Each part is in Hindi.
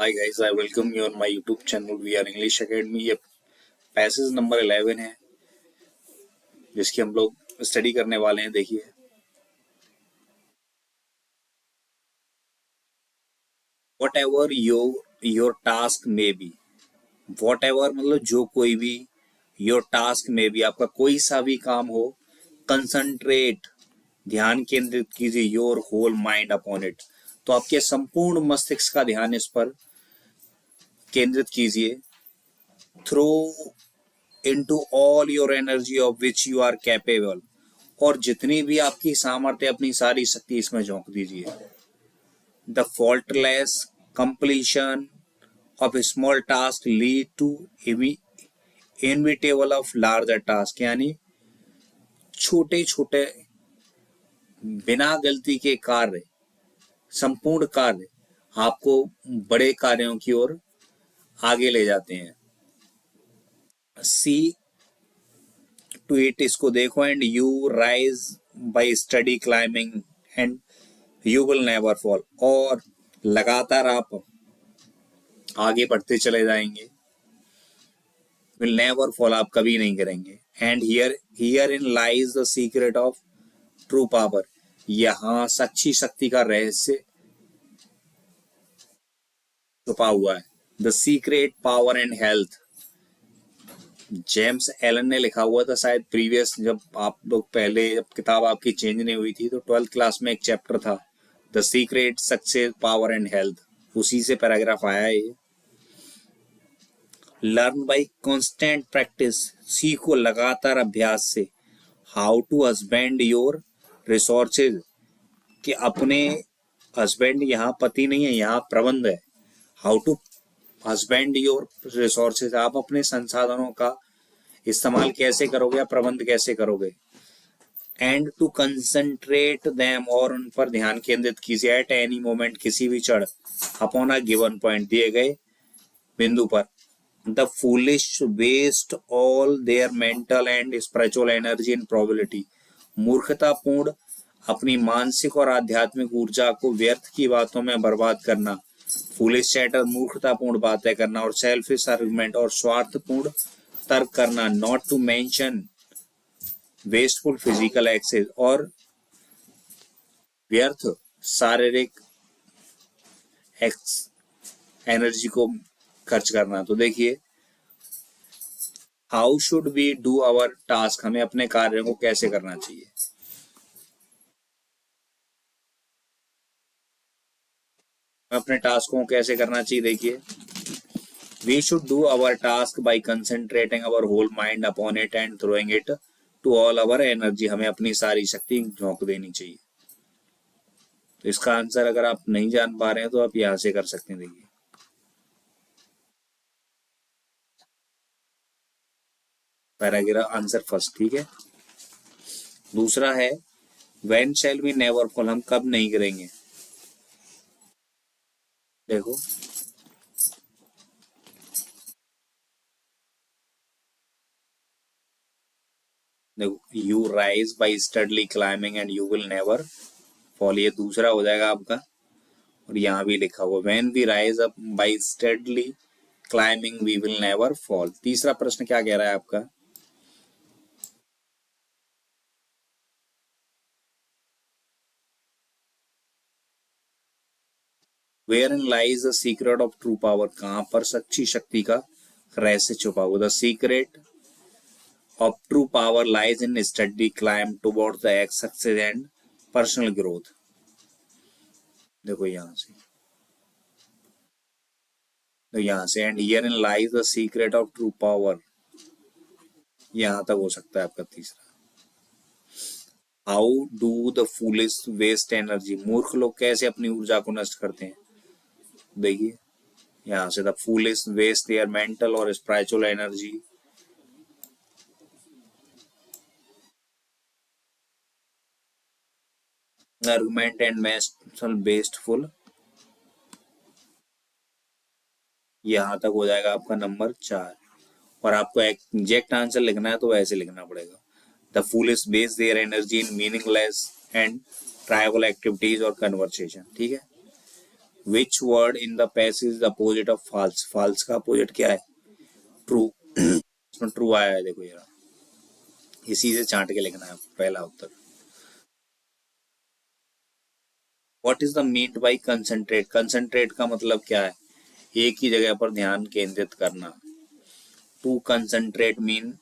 Hi guys, I welcome you on my YouTube channel. We are English Academy. ये पैसेज नंबर 11 है जिसकी हम लोग स्टडी करने वाले हैं. देखिए, वट एवर योर टास्क में बी. वट एवर मतलब जो कोई भी, योर टास्क में भी आपका कोई सा भी काम हो, कंसंट्रेट ध्यान केंद्रित कीजिए your whole mind upon it. तो आपके संपूर्ण मस्तिष्क का ध्यान इस पर केंद्रित कीजिए. Throw into all your energy of which you are capable. और जितनी भी आपकी सामर्थ्य, अपनी सारी शक्ति इसमें झोंक दीजिए. The faultless completion of a small task lead to inevitable of larger task. यानी छोटे छोटे बिना गलती के कार्य, संपूर्ण कार्य आपको बड़े कार्यों की ओर आगे ले जाते हैं. सी टू इट, इसको देखो. And you rise bye study climbing and you will never fall. और लगातार आप आगे बढ़ते चले जाएंगे. विल नेवर फॉल, आप कभी नहीं करेंगे. And here in lies the secret of true power. यहाँ सच्ची शक्ति का रहस्य छुपा हुआ है. The secret power and health. James Allen ने लिखा हुआ था शायद प्रीवियस, जब आप लोग पहले, जब किताब आपकी चेंज नहीं हुई थी, तो 12th क्लास में एक चैप्टर था the secret success power and health. उसी से पैराग्राफ आया है ये. Learn by constant practice. सीखो लगातार अभ्यास से. How to husband your resources. कि अपने, हस्बैंड यहाँ पति नहीं है, यहाँ प्रबंध है. How to husband your resources. आप अपने संसाधनों का इस्तेमाल कैसे करोगे या प्रबंध कैसे करोगे. एंड टू कंसंट्रेट देम, और उन पर ध्यान केंद्रित कीजिए. एट एनी मोमेंट, किसी भी क्षण. अपॉन अ गिवन पॉइंट, दिए गए बिंदु पर. The foolish waste all their mental and spiritual energy in probability. मूर्खतापूर्ण अपनी मानसिक और आध्यात्मिक ऊर्जा को व्यर्थ की बातों में बर्बाद करना. फूलिश चैटर, मूर्खतापूर्ण बातें करना. और सेल्फिश आर्गुमेंट, और स्वार्थपूर्ण तर्क करना. Not to mention wasteful physical excess, और व्यर्थ शारीरिक एनर्जी को खर्च करना. तो देखिए, how should we do our task. हमें अपने कार्यों को कैसे करना चाहिए. अपने टास्क को कैसे करना चाहिए. देखिए, we should do our task by concentrating our whole mind upon it and throwing it to all our energy. हमें अपनी सारी शक्ति झोंक देनी चाहिए. तो इसका आंसर अगर आप नहीं जान पा रहे हैं तो आप यहां से कर सकते हैं. देखिए, पैराग्राफ आंसर फर्स्ट. ठीक है. दूसरा है when shall we never fall. हम कब नहीं करेंगे. देखो, you rise by steadily climbing and you will never fall. ये दूसरा हो जाएगा आपका. और यहाँ भी लिखा हुआ when we rise up by steadily climbing we will never fall. तीसरा प्रश्न क्या कह रहा है आपका. Wherein lies the secret of true power. कहां पर सच्ची शक्ति का रहस्य छुपा हुआ. द सीक्रेट of true power lies in steady climb towards the success and personal growth. देखो यहाँ से, तो यहाँ से and herein lies the secret of true power. यहाँ तक हो सकता है आपका तीसरा. How do the foolish waste energy. मूर्ख लोग कैसे अपनी ऊर्जा को नष्ट करते हैं. देखिए, यहाँ से the foolish waste their mental और spiritual energy. Argument and mental wasteful. यहाँ तक हो जाएगा आपका नंबर 4. और आपको एग्जैक्ट आंसर लिखना है तो ऐसे लिखना पड़ेगा. The foolish waste their energy in meaningless and trivial activities और कन्वर्सेशन. ठीक है. Which word in the passage is the opposite of false, false का अपोजिट क्या है, ट्रू। इसमें ट्रू आया है, देखो यार, इसी से चाट के लिखना है पहला उत्तर। What is the mean by concentrate, concentrate का मतलब क्या है, एक ही जगह पर ध्यान केंद्रित करना। टू कंसंट्रेट मीन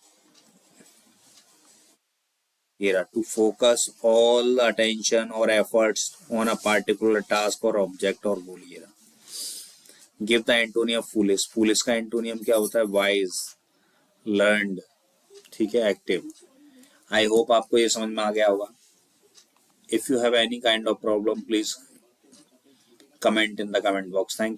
ये रहा, टू फोकस ऑल अटेंशन और efforts on a particular task और ऑब्जेक्ट और गोल। ये रहा। Give the antonym foolish, foolish का एंटोनियम क्या होता है, वाइज, लर्नड, ठीक है, एक्टिव। आई होप आपको ये समझ में आ गया होगा। If you have any kind of problem please comment in the comment box. Thank you.